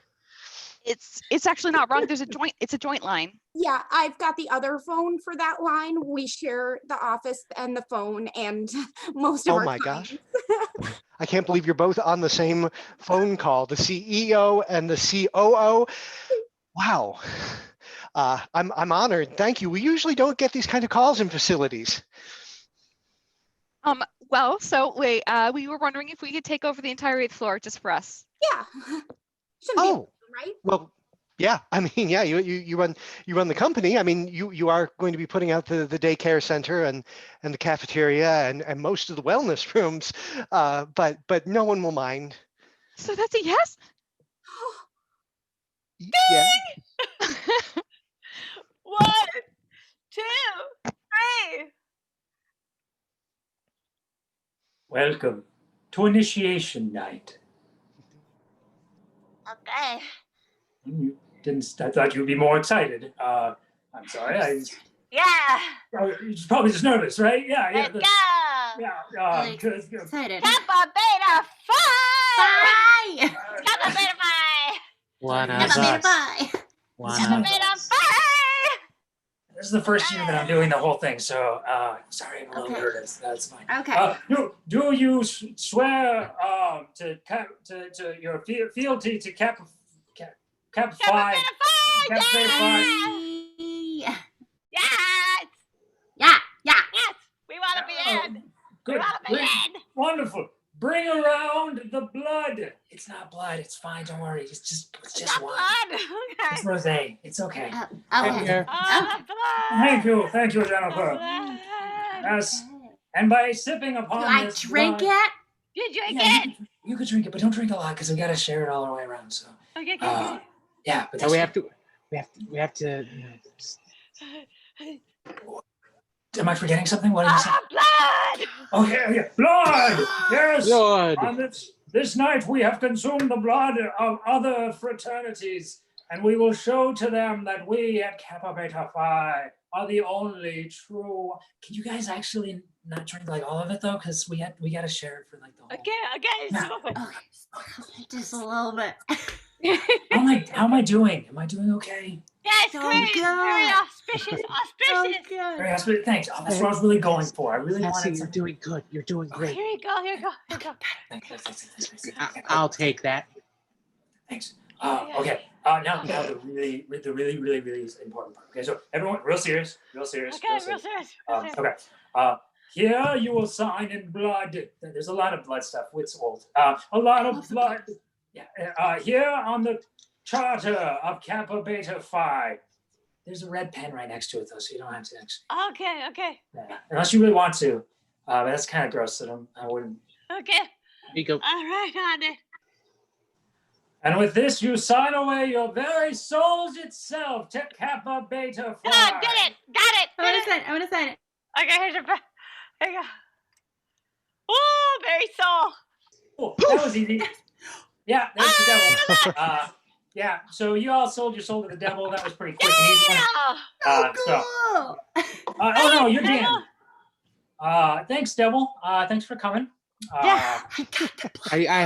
Speaker 6: It's actually not wrong. There's a joint. It's a joint line.
Speaker 2: Yeah, I've got the other phone for that line. We share the office and the phone and most of
Speaker 4: Oh
Speaker 2: our
Speaker 4: my
Speaker 2: clients.
Speaker 4: gosh. I can't believe you're both on the same phone call, the CEO and the COO. Wow. I'm honored. Thank you. We usually don't get these kind of calls in facilities.
Speaker 6: Well, so wait, we were wondering if we could take over the entire 8th floor just for us.
Speaker 2: Yeah. Shouldn't be a problem, right?
Speaker 4: Well, yeah. I mean, yeah. You run the company. I mean, you are going to be putting out the daycare center and the cafeteria and most of the wellness rooms. But no one will mind.
Speaker 6: So that's a yes.
Speaker 4: Yeah.
Speaker 1: 1, 2, 3.
Speaker 5: Welcome to initiation night.
Speaker 1: Okay.
Speaker 5: You didn't. I thought you would be more excited. I'm sorry.
Speaker 1: Yeah.
Speaker 5: You're probably just nervous, right? Yeah.
Speaker 1: Let's go.
Speaker 5: Yeah.
Speaker 7: Excited.
Speaker 1: Kappa Beta Phi.
Speaker 7: Bye.
Speaker 1: Kappa Beta Phi.
Speaker 3: One of
Speaker 7: Bye.
Speaker 3: us.
Speaker 7: Bye.
Speaker 3: One
Speaker 1: Kappa
Speaker 3: of
Speaker 1: Beta
Speaker 3: us.
Speaker 1: Phi.
Speaker 5: This is the first year that I'm doing the whole thing, so sorry, I'm a little
Speaker 7: Okay.
Speaker 5: nervous. That's fine.
Speaker 7: Okay.
Speaker 5: Do you swear to your fealty to Kappa Phi?
Speaker 1: Kappa Beta Phi.
Speaker 5: Kappa Beta Phi.
Speaker 1: Yes.
Speaker 7: Yeah.
Speaker 1: Yes. We want to be in. We
Speaker 5: Good.
Speaker 1: want to be in.
Speaker 5: Wonderful. Bring around the blood. It's not blood. It's fine. Don't worry. It's just
Speaker 1: Not
Speaker 5: one.
Speaker 1: blood.
Speaker 5: It's
Speaker 1: Okay.
Speaker 5: rosé. It's okay.
Speaker 7: Okay.
Speaker 3: Here.
Speaker 1: Oh, the blood.
Speaker 5: Thank you,
Speaker 1: The
Speaker 5: Jennifer.
Speaker 1: blood.
Speaker 5: Yes. And by sipping upon
Speaker 7: Do I
Speaker 5: this
Speaker 7: drink
Speaker 5: blood,
Speaker 7: it?
Speaker 1: You drink
Speaker 5: Yeah,
Speaker 1: it.
Speaker 5: you could drink it, but don't drink a lot because we got to share it all our way around. So
Speaker 1: Okay.
Speaker 5: yeah, but
Speaker 3: So we
Speaker 5: that's-
Speaker 3: have to.
Speaker 5: Am I forgetting something? What did you say?
Speaker 1: Blood.
Speaker 5: Okay, blood. Yes.
Speaker 3: Blood.
Speaker 5: On this night, we have consumed the blood of other fraternities, and we will show to them that we at Kappa Beta Phi are the only true. Can you guys actually not drink like all of it though? Because we got to share it for like the whole.
Speaker 1: Okay.
Speaker 5: Yeah.
Speaker 1: Stop it.
Speaker 7: Okay. Just a little bit.
Speaker 5: How am I doing? Am I doing okay?
Speaker 1: Yes,
Speaker 7: So
Speaker 1: great.
Speaker 7: good.
Speaker 1: Very auspicious. Auspicious.
Speaker 5: Very hospitable. Thanks. Oh, that's what I was really going for. I really
Speaker 3: Cassie,
Speaker 5: wanted
Speaker 3: you're
Speaker 5: something.
Speaker 3: doing good. You're doing great.
Speaker 1: Here you go. Here you go. Here you go.
Speaker 3: I'll take that.
Speaker 5: Thanks. Okay. Now the really important part. Okay, so everyone, real serious.
Speaker 1: Okay, real serious. Real serious.
Speaker 5: Okay. Here you will sign in blood. There's a lot of blood stuff. It's old. A lot of blood. Yeah. Here on the charter of Kappa Beta Phi. There's a red pen right next to it though, so you don't have to actually.
Speaker 1: Okay.
Speaker 5: Yeah. Unless you really want to. But that's kind of gross. So I wouldn't.
Speaker 1: Okay.
Speaker 3: Here you go.
Speaker 1: All right, honey.
Speaker 5: And with this, you sign away your very souls itself to Kappa Beta Phi.
Speaker 1: Come on, get it. Got it.
Speaker 7: I want to sign it.
Speaker 1: Okay, here's your. There you go. Oh, very soul.
Speaker 5: Oh, that was easy. Yeah, that's the devil. Yeah, so you all sold your soul to the devil. That was pretty quick and easy.
Speaker 1: Yeah.
Speaker 7: Cool.
Speaker 5: Oh no, you're Dan. Thanks, devil. Thanks for coming.
Speaker 7: Yeah, I got the blood.
Speaker 3: I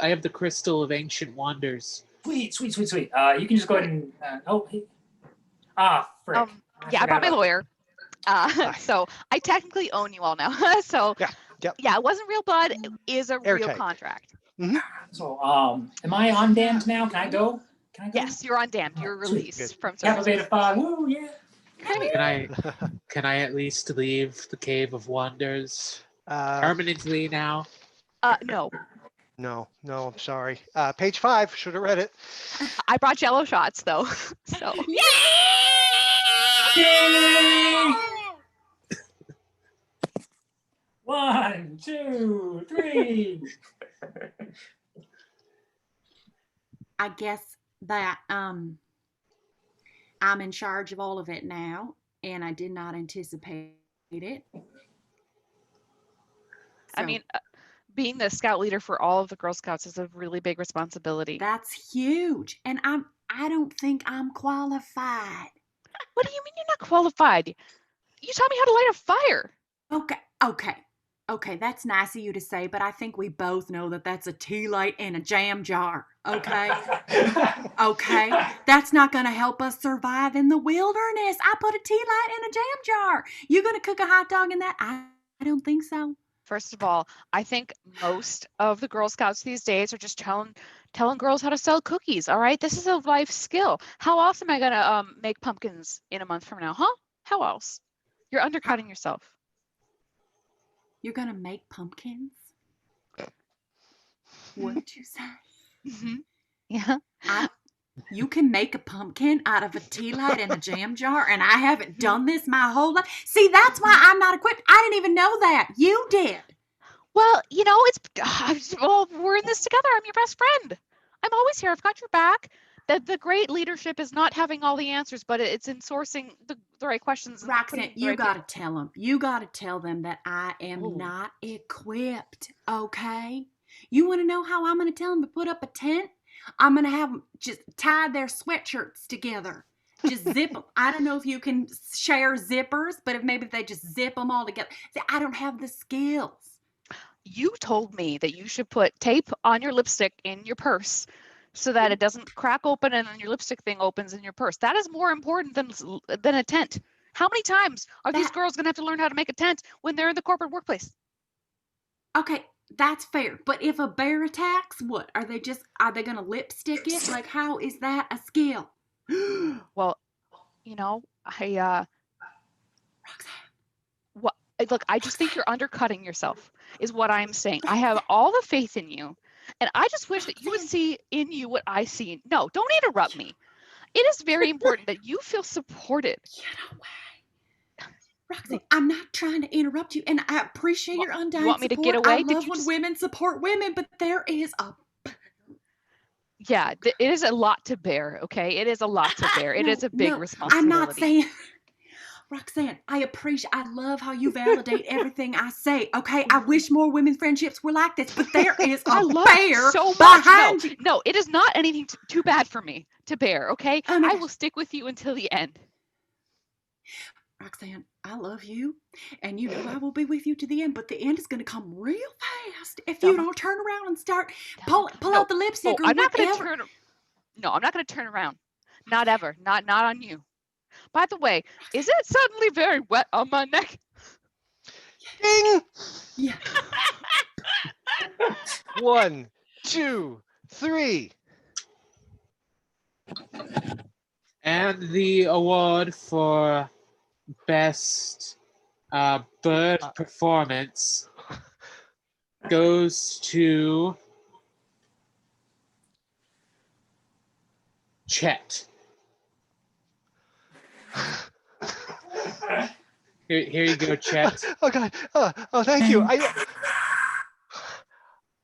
Speaker 3: have the crystal of ancient wonders.
Speaker 5: Sweet. You can just go ahead and. Frick.
Speaker 6: Yeah, I brought my lawyer. So I technically own you all now. So
Speaker 4: Yeah, yep.
Speaker 6: yeah, it wasn't real blood. It is a real
Speaker 4: Airtight.
Speaker 6: contract.
Speaker 5: So, am I on damned now? Can I go?
Speaker 6: Yes, you're on damned. You're
Speaker 5: Sweet.
Speaker 6: released from
Speaker 5: Kappa
Speaker 6: service.
Speaker 5: Beta Phi. Woo, yeah.
Speaker 3: Can I at least leave the Cave of Wonders permanently now?
Speaker 6: No,
Speaker 4: No, I'm sorry. Page 5, should have read it.
Speaker 6: I brought Jello shots though. So
Speaker 5: Yay! 1, 2, 3.
Speaker 7: I guess that I'm in charge of all of it now, and I did not anticipate it.
Speaker 6: I
Speaker 7: So,
Speaker 6: mean, being the scout leader for all of the Girl Scouts is a really big responsibility.
Speaker 7: that's huge, and I don't think I'm qualified.
Speaker 6: What do you mean you're not qualified? You taught me how to light a fire.
Speaker 7: Okay, that's nice of you to say, but I think we both know that that's a tea light in a jam jar. Okay, that's not gonna help us survive in the wilderness. I put a tea light in a jam jar. You gonna cook a hot dog in that? I don't think so.
Speaker 6: First of all, I think most of the Girl Scouts these days are just telling girls how to sell cookies. All right, this is a life skill. How else am I gonna make pumpkins in a month from now? Huh? How else? You're undercutting yourself.
Speaker 7: You're gonna make pumpkins? What'd you say?
Speaker 6: Mm-hmm. Yeah.
Speaker 7: You can make a pumpkin out of a tea light in a jam jar, and I haven't done this my whole life. See, that's why I'm not equipped. I didn't even know that. You did.
Speaker 6: Well, well, we're in this together. I'm your best friend. I'm always here. I've got your back. The great leadership is not having all the answers, but it's in sourcing the right questions. And
Speaker 7: Roxanne,
Speaker 6: putting the
Speaker 7: you
Speaker 6: right
Speaker 7: got to tell them. You got to tell them that I am
Speaker 6: Oh.
Speaker 7: not equipped, okay? You want to know how I'm going to tell them to put up a tent? I'm going to have them just tie their sweatshirts together. Just zip them. I don't know if you can share zippers, but if maybe they just zip them all together. See, I don't have the skills.
Speaker 6: You told me that you should put tape on your lipstick in your purse so that it doesn't crack open and then your lipstick thing opens in your purse. That is more important than a tent. How many times are these girls going to have to learn how to make a tent when they're in the corporate workplace?
Speaker 7: Okay, that's fair. But if a bear attacks, what? Are they going to lipstick it? Like, how is that a skill?
Speaker 6: Well,
Speaker 7: Roxanne.
Speaker 6: look, I just think you're undercutting yourself is what I'm saying. I have all the faith in you, and I just wish that you would see in you what I see. No, don't interrupt me. It is very important that you feel supported.
Speaker 7: Get away. Roxanne, I'm not trying to interrupt you, and I appreciate your undying
Speaker 6: You want me to
Speaker 7: support.
Speaker 6: get away?
Speaker 7: I
Speaker 6: Did
Speaker 7: love
Speaker 6: you
Speaker 7: when
Speaker 6: just-
Speaker 7: women support women, but there is a...
Speaker 6: Yeah, it is a lot to bear, okay? It is a lot to bear. It is a big responsibility.
Speaker 7: I'm not saying... Roxanne, I love how you validate everything I say, okay? I wish more women friendships were like this, but there is
Speaker 6: I
Speaker 7: a
Speaker 6: love
Speaker 7: bear
Speaker 6: so much.
Speaker 7: behind you.
Speaker 6: No, it is not anything too bad for me to bear, okay?
Speaker 7: Oh my
Speaker 6: I
Speaker 7: gosh.
Speaker 6: will stick with you until the end.
Speaker 7: Roxanne, I love you, and you know I will be with you to the end, but the end is going to come real fast if you don't turn around and start pull out the lipstick or
Speaker 6: I'm not going to
Speaker 7: whatever.
Speaker 6: turn. No, I'm not going to turn around. Not ever. Not on you. By the way, is it suddenly very wet on my neck?
Speaker 4: Ding!
Speaker 7: Yeah.
Speaker 4: 1, 2, 3.
Speaker 3: And the award for best bird performance goes to Chet. Here you go, Chet.
Speaker 4: Oh God! Thank you.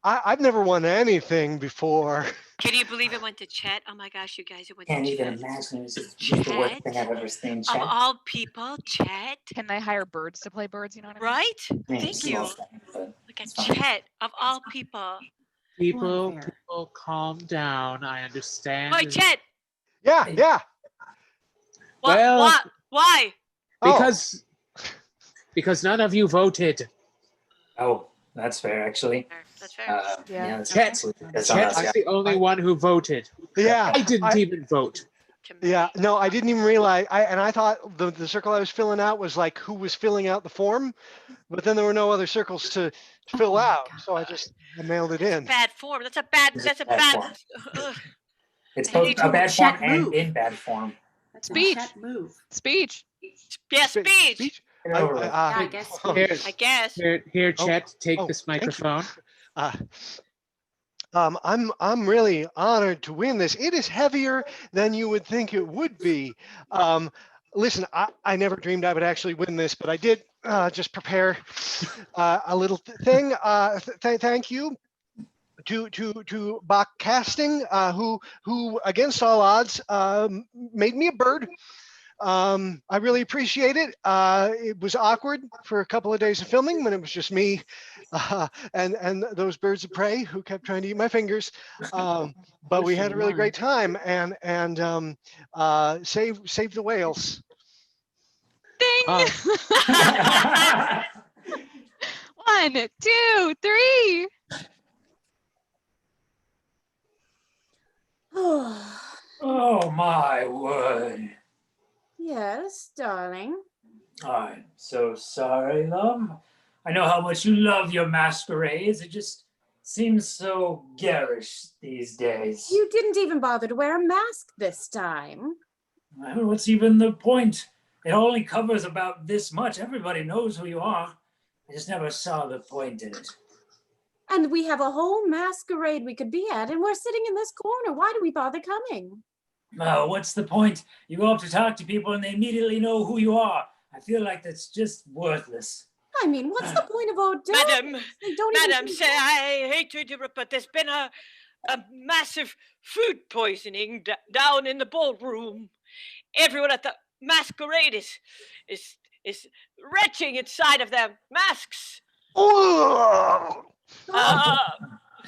Speaker 4: I've never won anything before.
Speaker 1: Can you believe it went to Chet? Oh my gosh, you guys, it went
Speaker 5: Can't
Speaker 1: to
Speaker 5: even
Speaker 1: Chet.
Speaker 5: imagine. It's just the worst
Speaker 1: Chet?
Speaker 5: thing I've ever seen.
Speaker 1: Of
Speaker 5: Chet.
Speaker 1: all people, Chet,
Speaker 6: Can they hire birds to play birds? You know what I mean?
Speaker 1: right?
Speaker 5: I mean,
Speaker 1: Thank
Speaker 5: it's a
Speaker 1: you.
Speaker 5: small thing, but
Speaker 1: Look at
Speaker 5: it's fine.
Speaker 1: Chet, of all people.
Speaker 3: People,
Speaker 7: Unfair.
Speaker 3: calm down. I understand.
Speaker 1: Wait, Chet,
Speaker 4: Yeah.
Speaker 3: Well-
Speaker 1: Why?
Speaker 4: Oh.
Speaker 3: Because none of you voted.
Speaker 5: Oh, That's fair, actually.
Speaker 1: That's fair.
Speaker 6: Yeah.
Speaker 5: That's
Speaker 3: Chet-
Speaker 5: absolutely- that's on
Speaker 3: Chet's
Speaker 5: us.
Speaker 3: the only one who voted.
Speaker 4: Yeah.
Speaker 3: I didn't even vote.
Speaker 1: To
Speaker 4: Yeah,
Speaker 1: me.
Speaker 4: no, I didn't even realize. I thought the circle I was filling out was like who was filling out the form, but then there were no other circles to fill
Speaker 7: Oh my
Speaker 4: out,
Speaker 7: God.
Speaker 4: so I mailed it in.
Speaker 1: Bad form. That's a bad.
Speaker 5: It's a
Speaker 1: That's a
Speaker 5: bad
Speaker 1: bad.
Speaker 5: form.
Speaker 1: Ugh.
Speaker 5: It's
Speaker 1: I
Speaker 5: both
Speaker 1: need
Speaker 5: a
Speaker 1: to
Speaker 5: bad
Speaker 7: check
Speaker 5: form and
Speaker 7: move.
Speaker 5: in bad form.
Speaker 7: That's
Speaker 6: Speech.
Speaker 7: a Chet move.
Speaker 6: Speech.
Speaker 1: Yeah,
Speaker 4: Spe-
Speaker 1: speech.
Speaker 5: Get it over with.
Speaker 7: Yeah, I guess
Speaker 4: oh,
Speaker 3: Here,
Speaker 1: I guess.
Speaker 3: here,
Speaker 4: Oh,
Speaker 3: Chet, take
Speaker 4: oh,
Speaker 3: this
Speaker 4: thank you.
Speaker 3: microphone.
Speaker 4: I'm really honored to win this. It is heavier than you would think it would be. Listen, I never dreamed I would actually win this, but I did just prepare a little thing. Thank you to Bach Casting, who against all odds made me a bird. I really appreciate it. It was awkward for a couple of days of filming when it was just me and those birds of prey who kept trying to eat my fingers. But we had a really great time and save the whales.
Speaker 6: Ding.
Speaker 3: Oh.
Speaker 6: 1, 2, 3.
Speaker 5: Oh my word.
Speaker 2: Yes, darling.
Speaker 5: I'm so sorry, love. I know how much you love your masquerades. It just seems so garish these days.
Speaker 2: You didn't even bother to wear a mask this time.
Speaker 5: Well, what's even the point? It only covers about this much. Everybody knows who you are. I just never saw the point in it.
Speaker 2: And we have a whole masquerade we could be at, and we're sitting in this corner. Why do we bother coming?
Speaker 5: Oh, what's the point? You go up to talk to people and they immediately know who you are. I feel like that's just worthless.
Speaker 2: I mean, what's the point of Odell?
Speaker 1: Madam,
Speaker 2: They don't even
Speaker 1: Madam,
Speaker 2: think-
Speaker 1: say I hate to interrupt, but there's been a massive food poisoning down in the ballroom. Everyone at the masquerade is retching inside of their masks.
Speaker 4: Oh!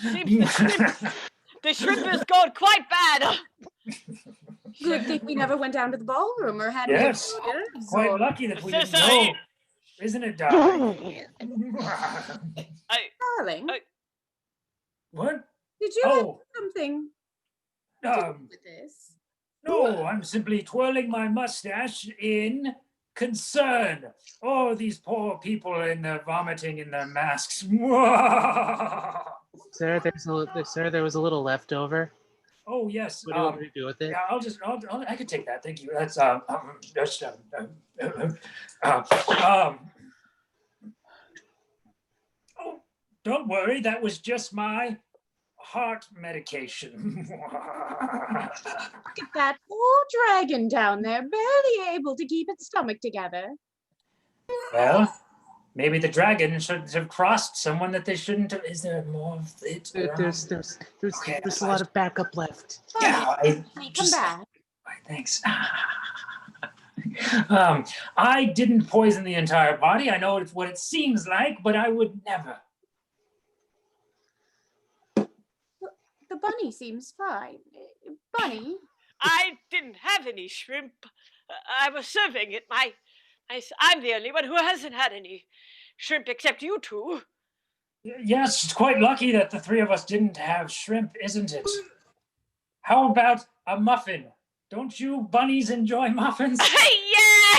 Speaker 1: Seems the shrimp has gone quite bad.
Speaker 2: Good thing we never went down to the ballroom or had
Speaker 5: Yes.
Speaker 2: any orders
Speaker 5: Quite
Speaker 2: or-
Speaker 5: lucky that we
Speaker 1: So
Speaker 5: didn't
Speaker 1: sorry.
Speaker 5: know. Isn't it, darling?
Speaker 2: Darling,
Speaker 5: What?
Speaker 2: did you have
Speaker 5: Oh,
Speaker 2: something to do
Speaker 5: um,
Speaker 2: with this?
Speaker 5: no, I'm simply twirling my mustache in concern. Oh, these poor people in their vomiting in their masks.
Speaker 3: Sir, there was a little leftover.
Speaker 5: Oh, yes.
Speaker 3: What do you want me to do with it?
Speaker 5: Yeah, I could take that. Thank you. That's just oh, don't worry. That was just my heart medication.
Speaker 2: Look at that poor dragon down there, barely able to keep its stomach together.
Speaker 5: Well, maybe the dragon should have crossed someone that they shouldn't have. Is there more of it?
Speaker 3: There's
Speaker 5: Okay,
Speaker 3: a lot of backup left.
Speaker 5: Yeah,
Speaker 2: Honey, come
Speaker 5: just-
Speaker 2: back.
Speaker 5: Thanks. I didn't poison the entire body. I know it's what it seems like, but I would never.
Speaker 2: The bunny seems fine. Bunny,
Speaker 1: I didn't have any shrimp. I was serving it. I'm the only one who hasn't had any shrimp except you two.
Speaker 5: Yes, it's quite lucky that the three of us didn't have shrimp, isn't it? How about a muffin? Don't you bunnies enjoy muffins?
Speaker 1: Yeah!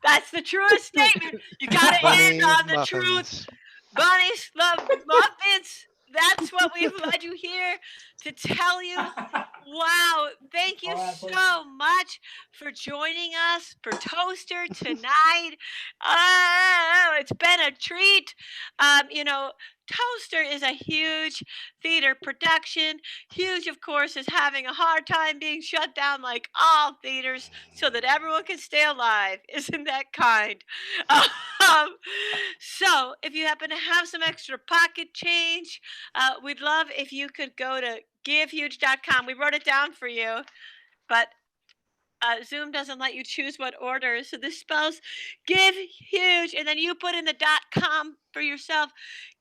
Speaker 1: That's the truest statement. You gotta
Speaker 4: Bunny
Speaker 1: end on the truth.
Speaker 4: muffins.
Speaker 1: Bunnies love muffins. That's what we've led you here to tell you. Wow, thank you
Speaker 5: All right, please.
Speaker 1: so much for joining us for Toaster tonight. Oh, it's been a treat. Toaster is a huge theater production. Huge, of course, is having a hard time being shut down like all theaters so that everyone can stay alive. Isn't that kind? So, if you happen to have some extra pocket change, we'd love if you could go to givehuge.com. We wrote it down for you, but Zoom doesn't let you choose what order. So this spells give huge, and then you put in the .com for yourself.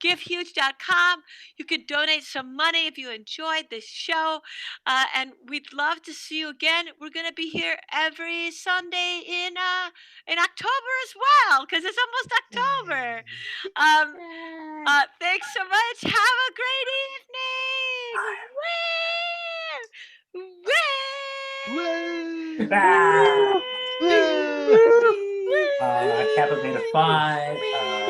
Speaker 1: Givehuge.com. You could donate some money if you enjoyed this show, and we'd love to see you again. We're gonna be here every Sunday in October as well, because it's almost October. Thanks so much. Have a great evening.
Speaker 5: Ah, Kappa made a 5.